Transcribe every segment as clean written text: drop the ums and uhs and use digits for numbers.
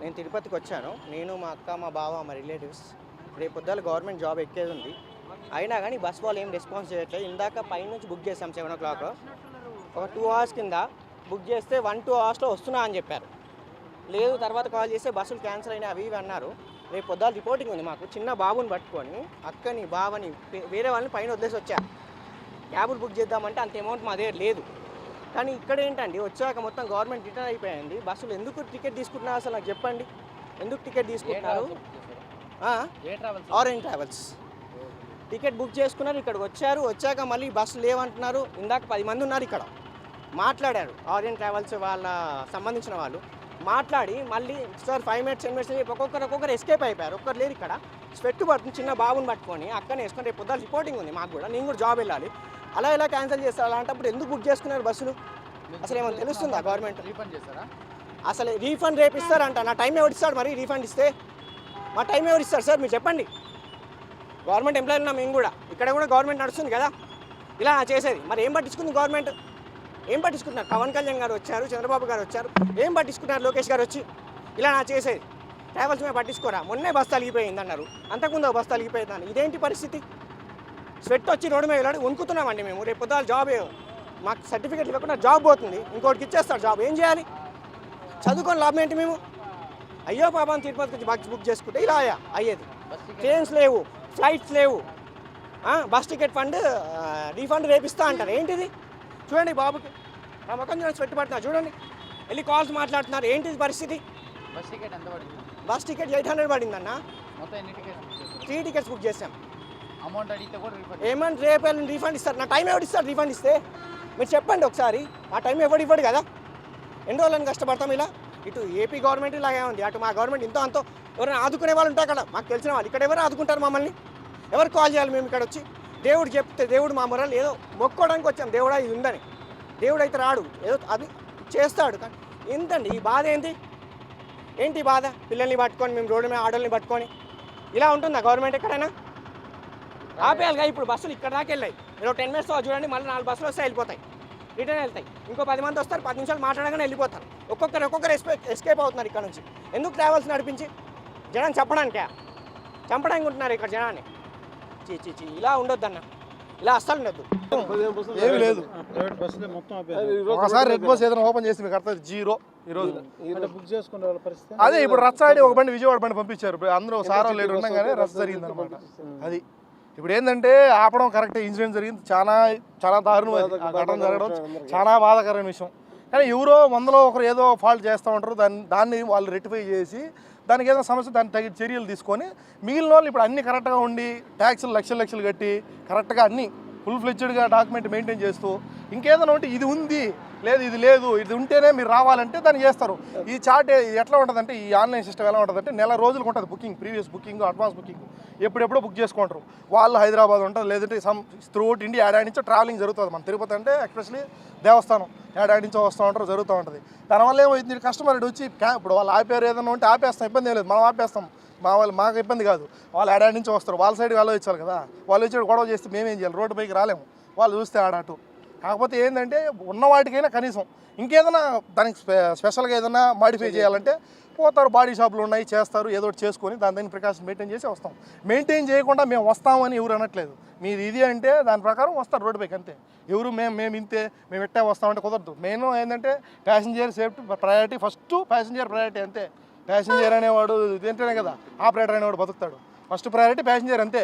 నేను తిరుపతికి వచ్చాను. నేను, మా అక్క, మా బావ, మా రిలేటివ్స్. రేపు పొద్దున్న గవర్నమెంట్ జాబ్ ఎక్కేది ఉంది. అయినా కానీ బస్ వాళ్ళు ఏం రెస్పాన్స్ చేయట్లేదు. ఇందాక పైనుంచి బుక్ చేసాం 7 o'clock. ఒక 2 hours కింద బుక్ చేస్తే 1-2 hours వస్తున్నా అని చెప్పారు. లేదు తర్వాత కాల్ చేస్తే బస్సులు క్యాన్సిల్ అయినాయి అవి ఇవి అన్నారు. రేపు పొద్దున్న రిపోర్టింగ్ ఉంది మాకు. చిన్న బాబుని పట్టుకొని అక్కని బావని వేరే వాళ్ళని పైన వదిలేసి వచ్చా. క్యాబులు బుక్ చేద్దామంటే అంత అమౌంట్ మా దగ్గర లేదు. కానీ ఇక్కడ ఏంటండి వచ్చాక మొత్తం గవర్నమెంట్ రిటర్న్ అయిపోయింది. బస్సులు ఎందుకు టికెట్ తీసుకుంటున్నారు అసలు నాకు చెప్పండి. ఎందుకు టికెట్ తీసుకుంటున్నారు? ఆరెంజ్ ట్రావెల్స్ టికెట్ బుక్ చేసుకున్నారు, ఇక్కడికి వచ్చారు. వచ్చాక మళ్ళీ బస్సులు లేవంటున్నారు. ఇందాక 10 మంది ఉన్నారు ఇక్కడ, మాట్లాడారు. ఆరెంజ్ ట్రావెల్స్ వాళ్ళ సంబంధించిన వాళ్ళు మాట్లాడి మళ్ళీ సార్ 5 minutes 10 minutes చెప్పి ఒక్కొక్కరు ఎస్కేప్ అయిపోయారు. ఒక్కరు లేరు ఇక్కడ. స్వెట్ పడుతుంది, చిన్న బాబుని పట్టుకొని అక్కనే వేసుకొని రేపు పొద్దున్న రిపోర్టింగ్ ఉంది మాకు కూడా. నేను కూడా జాబ్ వెళ్ళాలి. అలా ఎలా క్యాన్సిల్ చేస్తారు? అలాంటప్పుడు ఎందుకు బుక్ చేసుకున్నారు బస్సులు? అసలు ఏమైనా తెలుస్తుందా గవర్నమెంట్? రీఫండ్ చేస్తారా? అసలు రీఫండ్ రేపు ఇస్తారంట. నా టైం ఎవరు ఇస్తాడు? మరి రీఫండ్ ఇస్తే మా టైం ఎవరు ఇస్తారు సార్? మీరు చెప్పండి. గవర్నమెంట్ ఎంప్లాయీ ఉన్నాం మేము కూడా. ఇక్కడ కూడా గవర్నమెంట్ నడుస్తుంది కదా, ఇలా చేసేది. మరి ఏం పట్టించుకుంది గవర్నమెంట్? ఏం పట్టించుకుంటున్నారు? పవన్ కళ్యాణ్ గారు వచ్చారు, చంద్రబాబు గారు వచ్చారు, ఏం పట్టించుకుంటున్నారు? లోకేష్ గారు వచ్చి ఇలా చేసేది. ట్రావెల్స్ మీద పట్టించుకోరా? మొన్నే బస్సు తలిగిపోయింది అన్నారు, అంతకుముందు బస్సు తలిగిపోయింది అన్నారు. ఇదేంటి పరిస్థితి? స్వెట్ వచ్చి రోడ్డు మీద వెళ్ళాడు, వణుకుతున్నామండి మేము. రేపు పొద్దున జాబ్ మాకు సర్టిఫికేట్ ఇవ్వకుండా జాబ్ పోతుంది, ఇంకోటికి ఇచ్చేస్తారు జాబ్. ఏం చేయాలి? చదువుకొని లాభం ఏంటి మేము? అయ్యో పాపం తిరుపతికి బుక్ చేసుకుంటే ఇలా అయ్యేది. ట్రైన్స్ లేవు, ఫ్లైట్స్ లేవు, బస్ టికెట్ ఫండ్ రీఫండ్ రేపిస్తా అంటారు. ఏంటిది? చూడండి బాబుకి ఆ మొక్కం చూడండి, స్వెట్ పడుతున్నారు చూడండి. వెళ్ళి కాల్స్ మాట్లాడుతున్నారు. ఏంటిది పరిస్థితి? బస్ టికెట్ ఎంత పడింది? Bus ticket 800 పడిందన్న. మొత్తం ఎన్ని టికెట్స్? 3 tickets బుక్ చేసాం. అమౌంట్ అడిగితే కూడా రీఫండ్ ఏమని రేపు రీఫండ్ ఇస్తారు? నా టైం ఎవరు ఇస్తారు రీఫండ్ ఇస్తే? మీరు చెప్పండి ఒకసారి. ఆ టైం ఎవరు ఇవ్వడు కదా. ఎన్ని రోజులని కష్టపడతాం ఇలా? ఇటు ఏపీ గవర్నమెంట్ ఇలాగే ఉంది, అటు మా గవర్నమెంట్ ఇంతో అంతో. ఎవరైనా ఆదుకునే వాళ్ళు ఉంటారు అక్కడ, మాకు తెలిసిన వాళ్ళు. ఇక్కడ ఎవరు ఆదుకుంటారు మమ్మల్ని? ఎవరు కాల్ చేయాలి మేము ఇక్కడ వచ్చి? దేవుడు చెప్తే దేవుడు మా మొరలు ఏదో మొక్కోవడానికి వచ్చాం, దేవుడా ఇది ఉందని. దేవుడు అయితే రాడు, ఏదో అది చేస్తాడు. కానీ ఏంటండి ఈ బాధ? ఏంటి బాధ? పిల్లల్ని పట్టుకొని మేము రోడ్డు మీద ఆడోళ్ళని పట్టుకొని ఇలా ఉంటుందా గవర్నమెంట్ ఎక్కడైనా? ఆపేయాలిగా. ఇప్పుడు బస్సులు ఇక్కడ దాకా వెళ్ళాయి. మీరు 10 minutes చూడండి, మళ్ళీ 4 బస్సులు వస్తే వెళ్ళిపోతాయి, రిటర్న్ వెళ్తాయి. ఇంకో 10 మంది వస్తారు, 10 నిమిషాలు మాట్లాడగానే వెళ్ళిపోతారు. ఒక్కొక్కరు ఎస్కేప్ అవుతున్నారు ఇక్కడ నుంచి. ఎందుకు ట్రావెల్స్ నడిపించి జనాన్ని చంపడానికి ఉంటున్నారు ఇక్కడ జనాన్ని. చీ ఇలా ఉండొద్దన్న, ఇలా అస్సలు ఉండొద్దు. ఏమి లేదు. ఒకసారి రెడ్ బస్ ఏదైనా ఓపెన్ చేసి మీకు అర్థం జీరో ఈ రోజు. బుక్ చేసుకునే వాళ్ళ పరిస్థితి అదే ఇప్పుడు రచ్చాడి ఒక బండి విజయవాడ బండి పంపించారు. అందరూ సారా లేడు ఉండగానే రచ్చ జరిగింది అనమాట. అది ఇప్పుడు ఏంటంటే ఆపడం కరెక్ట్. ఇన్సిడెంట్ జరిగింది, చాలా దారుణం. ఘటన జరగడం చాలా బాధాకరమైన విషయం. కానీ ఎవరో 100లో ఒకరు ఏదో ఫాల్ట్ చేస్తూ ఉంటారు. దాన్ని వాళ్ళు రెక్టిఫై చేసి దానికి ఏదైనా సమస్య దానికి తగిన చర్యలు తీసుకొని మిగిలిన వాళ్ళు ఇప్పుడు అన్నీ కరెక్ట్గా ఉండి ట్యాక్సులు లక్షలు కట్టి కరెక్ట్గా అన్నీ ఫుల్ ఫ్లెడ్జ్డ్గా డాక్యుమెంట్ మెయింటైన్ చేస్తూ ఇంకేదైనా ఉంటే ఇది ఉంది ఇది ఉంటేనే మీరు రావాలంటే దాన్ని చేస్తారు. ఈ చార్ట్ ఎట్లా ఉంటుందంటే, ఈ ఆన్లైన్ సిస్టమ్ ఎలా ఉంటుందంటే నెల రోజులకు ఉంటుంది booking, previous booking, advance booking ఎప్పుడెప్పుడో బుక్ చేసుకుంటారు. వాళ్ళు హైదరాబాద్ ఉంటుంది, లేదంటే త్రూఅవుట్ ఇండియా ఏడాది నుంచో ట్రావెలింగ్ జరుగుతుంది. మన తిరుపతి అంటే ఎస్పెషలీ దేవస్థానం ఏడాది నుంచో వస్తూ ఉంటారు, జరుగుతూ ఉంటుంది. దానివల్ల ఏమైంది, కస్టమర్ వచ్చి ఇప్పుడు వాళ్ళు ఆపారు ఏదైనా ఉంటే ఆపేస్తాం, ఇబ్బంది ఏం లేదు, మనం ఆపేస్తాం. మాకు ఇబ్బంది కాదు. వాళ్ళు ఏడాది నుంచి వస్తారు, వాళ్ళ సైడ్ వాళ్ళు ఇచ్చారు కదా, వాళ్ళు వచ్చి గొడవ చేస్తే మేమేం చేయాలి? రోడ్డు పైకి రాలేము, వాళ్ళు చూస్తే ఆడాటు. కాకపోతే ఏంటంటే ఉన్న వాటికైనా కనీసం ఇంకేదైనా దానికి స్పెషల్గా ఏదైనా మాడిఫై చేయాలంటే పోతారు, బాడీ షాపులు ఉన్నాయి, చేస్తారు, ఏదో ఒకటి చేసుకొని దాని ప్రికాషన్ మెయింటైన్ చేసి వస్తాం. మెయింటైన్ చేయకుండా మేము వస్తామని ఎవరు అనట్లేదు. మీది ఇది అంటే దాని ప్రకారం వస్తారు రోడ్డు పైకి, అంతే. ఎవరు మేము ఇంతే, మేము ఇట్టే వస్తామంటే కుదరదు. మెయిన్ ఏంటంటే passenger safety priority, first passenger priority, అంతే. ప్యాసింజర్ అనేవాడు తింటేనే కదా ఆపరేటర్ అనేవాడు బతుకుతాడు. ఫస్ట్ ప్రయారిటీ ప్యాసింజర్, అంతే.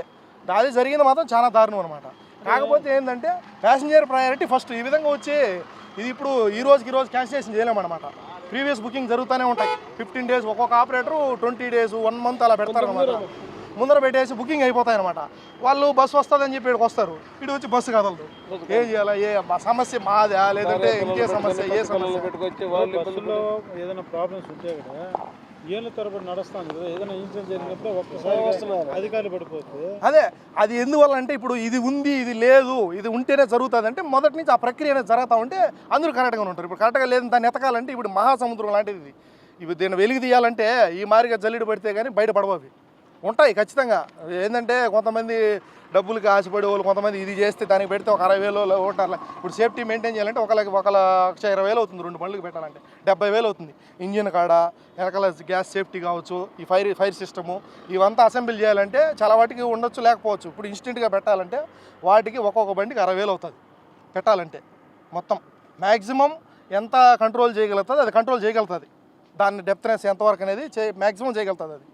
అది జరిగింది మాత్రం చాలా దారుణం అనమాట. కాకపోతే ఏంటంటే ప్యాసింజర్ ప్రయారిటీ ఫస్ట్. ఈ విధంగా వచ్చి ఇది ఇప్పుడు ఈ రోజుకి క్యాన్సిలేషన్ చేయలేమన్నమాట. ప్రీవియస్ బుకింగ్ జరుగుతూనే ఉంటాయి. 15 days ఒక్కొక్క ఆపరేటరు, 20 days 1 month అలా పెడతారు అనమాట. ముందర పెట్టేసి బుకింగ్ అయిపోతాయి అనమాట. వాళ్ళు బస్సు వస్తుందని చెప్పి ఇక్కడికి వస్తారు, ఇటు వచ్చి బస్సు కదలదు. ఏం చేయాలా? సమస్య మాదా లేదంటే ఇంకే సమస్య? ఏదైనా ప్రాబ్లమ్స్ ఉంటే కూడా ఏళ్ళ తరబడి నడుస్తాను కదా, ఏదైనా ఇన్సిడెంట్ జరిగినప్పుడు ఒక్కసారి అధికారులు పడిపోతుంది. అదే అది ఎందువల్ల అంటే ఇప్పుడు ఇది ఉంది, ఇది లేదు, ఇది ఉంటేనే జరుగుతుంది అంటే మొదటి నుంచి ఆ ప్రక్రియ అనేది జరుగుతూ ఉంటే అందరూ కరెక్ట్గా ఉంటారు. ఇప్పుడు కరెక్ట్గా లేదని దాన్ని ఎతకాలంటే ఇప్పుడు మహాసముద్రం లాంటిది. ఇప్పుడు దీన్ని వెలికి తీయాలంటే ఈ మారిగా జల్లిడి పడితే కానీ బయట పడవవి. ఉంటాయి ఖచ్చితంగా. ఏంటంటే కొంతమంది డబ్బులకి ఆశపడే వాళ్ళు, కొంతమంది ఇది చేస్తే దానికి పెడితే ఒక 60,000 ఉంటారు. ఇప్పుడు సేఫ్టీ మెయింటైన్ చేయాలంటే ఒక 1,20,000 అవుతుంది, 2 బండ్లకి పెట్టాలంటే 70,000 అవుతుంది. ఇంజిన్ కాడ వెనకాల గ్యాస్ సేఫ్టీ కావచ్చు, ఈ ఫైర్ సిస్టము ఇవంతా అసెంబ్లీ చేయాలంటే చాలా వాటికి ఉండొచ్చు, లేకపోవచ్చు. ఇప్పుడు ఇన్స్టెంట్గా పెట్టాలంటే వాటికి ఒక్కొక్క బండికి 60,000 అవుతుంది పెట్టాలంటే. మొత్తం మ్యాక్సిమం ఎంత కంట్రోల్ చేయగలుగుతుంది అది కంట్రోల్ చేయగలుగుతుంది. దాన్ని డెప్త్నెస్ ఎంతవరకు అనేది మ్యాక్సిమం చేయగలుగుతుంది.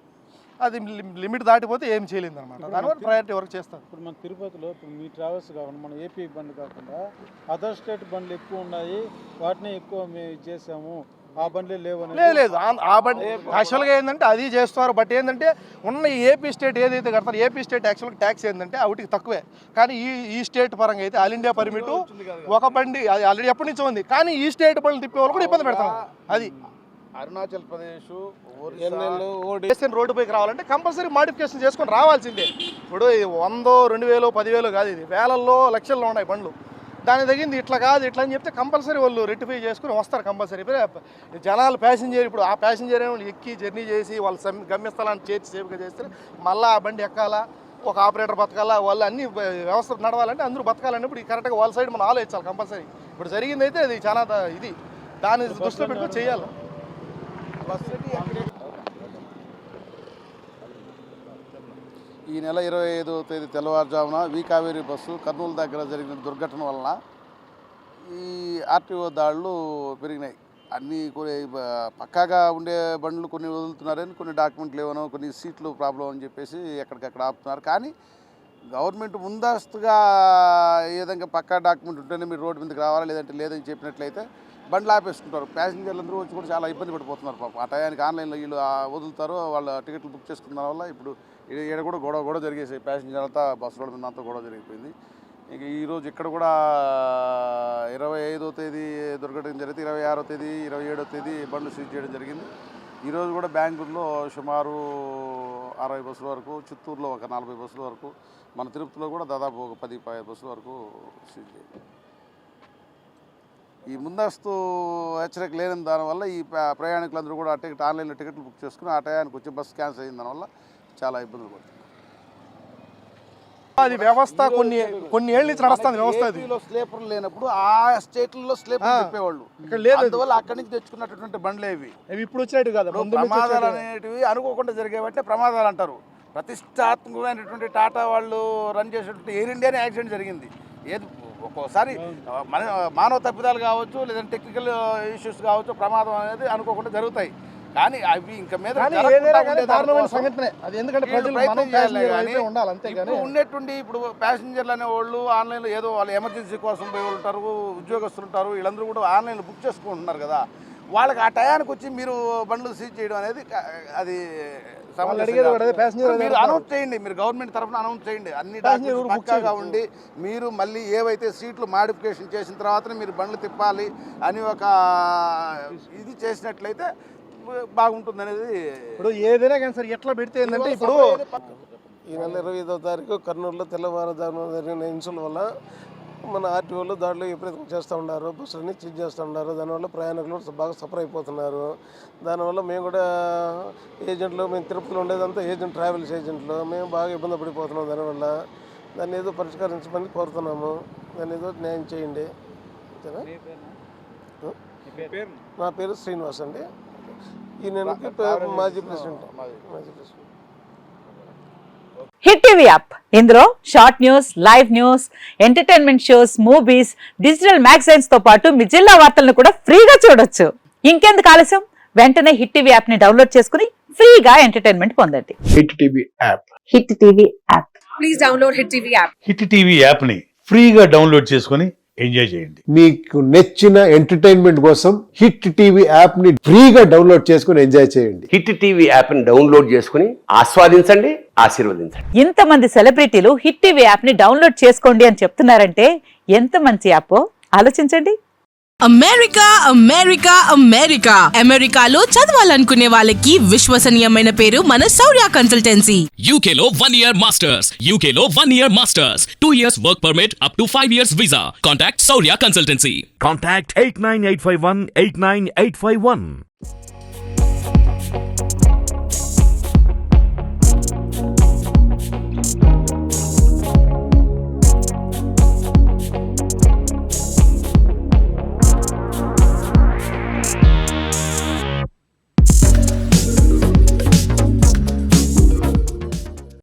అది లిమిట్ దాటిపోతే ఏం చేయలేదు అనమాట. దానివల్ల ప్రయారిటీ వర్క్ చేస్తారు. ఇప్పుడు మన తిరుపతిలో ఇప్పుడు మీ ట్రావెల్స్ కాకుండా మన ఏపీ బండ్లు కాకుండా అదర్ స్టేట్ బండ్లు ఎక్కువ ఉన్నాయి, వాటిని ఎక్కువ మేము చేసాము, ఆ బండ్లే లేవు. లేదు ఆ బండి యాక్చువల్గా ఏంటంటే అది చేస్తారు. బట్ ఏంటంటే ఉన్న ఈ ఏపీ స్టేట్ ఏదైతే కడతారో ఏపీ స్టేట్ యాక్చువల్గా ట్యాక్స్ ఏంటంటే వాటికి తక్కువే. కానీ ఈ స్టేట్ పరంగా అయితే ఆల్ ఇండియా పర్మిట్ ఒక బండి అది ఆల్రెడీ ఎప్పటి నుంచో ఉంది. కానీ ఈ స్టేట్ బండ్లు తిప్పే వాళ్ళు కూడా ఇబ్బంది పెడతారు. అది అరుణాచల్ ప్రదేశ్ రోడ్డు పైకి రావాలంటే కంపల్సరీ మాడిఫికేషన్ చేసుకొని రావాల్సిందే. ఇప్పుడు 100, 2,000, 10,000 కాదు, ఇది వేలల్లో లక్షల్లో ఉన్నాయి బండ్లు. దాని తగ్గింది ఇట్లా కాదు ఇట్లా అని చెప్తే కంపల్సరీ వాళ్ళు రెక్టిఫై చేసుకుని వస్తారు కంపల్సరీ. జనాలు ప్యాసింజర్ ఇప్పుడు ఆ ప్యాసింజర్ ఏమో ఎక్కి జర్నీ చేసి వాళ్ళ గమ్యస్థలాన్ని చేర్చి సేఫ్గా చేస్తే మళ్ళీ ఆ బండి ఎక్కాలా, ఒక ఆపరేటర్ బతకాలా, వాళ్ళు అన్ని వ్యవస్థ నడవాలంటే అందరూ బతకాలంటే ఇప్పుడు కరెక్ట్గా వాళ్ళ సైడ్ మనం ఆలోచించాలి కంపల్సరీ. ఇప్పుడు జరిగింది అయితే అది చాలా ఇది దాన్ని దృష్టిలో పెట్టుకొని చేయాలి. ఈ నెల 25వ తేదీ తెల్లవారుజామున కావేరీ బస్సు కర్నూలు దగ్గర జరిగిన దుర్ఘటన వలన ఈ ఆర్టీఓ దాడులు పెరిగినాయి. అన్నీ కొన్ని పక్కాగా ఉండే బండ్లు కొన్ని వదులుతున్నారని, కొన్ని డాక్యుమెంట్లు లేవనో, కొన్ని సీట్లు ప్రాబ్లం అని చెప్పేసి ఎక్కడికక్కడ ఆపుతున్నారు. కానీ గవర్నమెంట్ ముందస్తుగా ఏ విధంగా పక్కా డాక్యుమెంట్ ఉంటేనే మీరు రోడ్డు మీదకి రావాలా, లేదంటే లేదని చెప్పినట్లయితే బండ్లు ఆపేసుకుంటారు. ప్యాసింజర్లు అందరూ వచ్చి కూడా చాలా ఇబ్బంది పడిపోతున్నారు పాపం. ఆ టయానికి ఆన్లైన్లో వీళ్ళు వదులుతారు, వాళ్ళ టికెట్లు బుక్ చేసుకున్న వల్ల ఇప్పుడు ఇక్కడ కూడా గొడవ జరిగేసాయి. ప్యాసింజర్ అంతా బస్సు రోడ్డు మీద అంతా గొడవ జరిగిపోయింది. ఇక ఈరోజు ఇక్కడ కూడా 25వ తేదీ దుర్ఘటన జరిగితే 26వ తేదీ 27వ తేదీ బండ్లు సీజ్ చేయడం జరిగింది. ఈరోజు కూడా బెంగళూరులో సుమారు 60 బస్సుల వరకు, చిత్తూరులో ఒక 40 బస్సుల వరకు, మన తిరుపతిలో కూడా దాదాపు ఒక 10-15 బస్సుల వరకు సీజ్ చేయాలి. ఈ ముందస్తు హెచ్చరిక లేని దానివల్ల ఈ ప్రయాణికులందరూ కూడా ఆన్లైన్లో టికెట్లు బుక్ చేసుకుని ఆ టయానికి వచ్చి బస్సు క్యాన్సిల్ అయిన దానివల్ల చాలా ఇబ్బందులు పడుతుంది. అది వ్యవస్థ కొన్ని ఏళ్ళ నుంచి నడుస్తుంది వ్యవస్థ. స్లీపర్లు లేనప్పుడు ఆ స్టేట్లలో స్లీపర్ చెప్పేవాళ్ళు, అందువల్ల అక్కడి నుంచి తెచ్చుకున్నటువంటి బండ్లు ఇవి ఇప్పుడు వచ్చినట్టు కాదు. ప్రమాదాలు అనేటివి అనుకోకుండా జరిగేవంటే ప్రమాదాలు అంటారు. ప్రతిష్టాత్మకమైనటువంటి టాటా వాళ్ళు రన్ చేసేటువంటి ఎయిర్ ఇండియానే యాక్సిడెంట్ జరిగింది. ఏది ఒక్కోసారి మానవ తప్పిదాలు కావచ్చు, లేదంటే టెక్నికల్ ఇష్యూస్ కావచ్చు, ప్రమాదం అనేది అనుకోకుండా జరుగుతాయి. కానీ అవి ఇంకా మీద ఉండేటువంటి ఇప్పుడు ప్యాసింజర్లు అనేవాళ్ళు ఆన్లైన్లో ఏదో వాళ్ళు ఎమర్జెన్సీ కోసం పోయి ఉంటారు, ఉద్యోగస్తులు ఉంటారు, వీళ్ళందరూ కూడా ఆన్లైన్లో బుక్ చేసుకుంటున్నారు కదా. వాళ్ళకి ఆ టయానికి వచ్చి మీరు బండ్లు సీజ్ చేయడం అనేది అది మీరు అనౌన్స్ చేయండి. మీరు గవర్నమెంట్ తరఫున అనౌన్స్ చేయండి. అన్ని డాక్యుమెంట్స్ పక్కాగా ఉండి మీరు మళ్ళీ ఏవైతే సీట్లు మాడిఫికేషన్ చేసిన తర్వాతనే మీరు బండ్లు తిప్పాలి అని ఒక ఇది చేసినట్లయితే బాగుంటుంది అనేది. ఇప్పుడు ఏదైనా కానీ సార్ ఎట్లా పెడితే ఏంటంటే ఇప్పుడు ఈ నెల 25వ తారీఖు కర్నూలులో తెల్లవారుజామున జరిగిన ఇన్సిడెంట్ వల్ల మన ఆర్టీఓలు దాంట్లో విపరీతం చేస్తూ ఉన్నారు, బస్సులన్నీ చీజ్ చేస్తూ ఉన్నారు. దానివల్ల ప్రయాణికులు బాగా సఫర్ అయిపోతున్నారు. దానివల్ల మేము కూడా ఏజెంట్లు, మేము తిరుపతిలో ఉండేదంతా ఏజెంట్, ట్రావెల్స్ ఏజెంట్లు, మేము బాగా ఇబ్బంది పడిపోతున్నాం. దానివల్ల దాన్ని ఏదో పరిష్కరించమని కోరుతున్నాము. దాన్ని ఏదో న్యాయం చేయండి. నా పేరు శ్రీనివాస్ అండి. ఈ నెలకి మాజీ ప్రెసిడెంట్. హిట్ టీవీ యాప్, ఇందులో short news, live news, entertainment shows, movies, digital magazines తో పాటు మీ జిల్లా వార్తలను కూడా ఫ్రీగా చూడొచ్చు. ఇంకెందుకు ఆలస్యం, వెంటనే హిట్ టీవీ యాప్ ని డౌన్లోడ్ చేసుకుని ఫ్రీగా ఎంటర్టైన్మెంట్ పొందండి. Hit TV app, hit TV app, please download hit TV app. Hit TV app ని ఫ్రీగా డౌన్లోడ్ చేసుకుని ఎంజాయ్ చేయండి. మీకు నచ్చిన ఎంటర్టైన్మెంట్ కోసం హిట్ టీవీ యాప్ ని ఫ్రీగా డౌన్లోడ్ చేసుకుని ఎంజాయ్ చేయండి. హిట్ టీవీ యాప్ ని డౌన్లోడ్ చేసుకుని ఆస్వాదించండి, ఆశీర్వదించండి. ఇంతమంది సెలబ్రిటీలు హిట్ టీవీ యాప్ ని డౌన్లోడ్ చేసుకోండి అని చెప్తున్నారంటే ఎంత మంచి యాప్ ఆలోచించండి. అమెరికా అమెరికా అమెరికా అమెరికాలో చదవాలనుకునే వాళ్ళకి విశ్వసనీయమైన పేరు మన శౌర్య కన్సల్టెన్సీ. UKలో 1 year masters, UKలో 1 year masters, 2 years work permit up to 5 years visa. Contact Saurya Consultancy. Contact 89851 89851.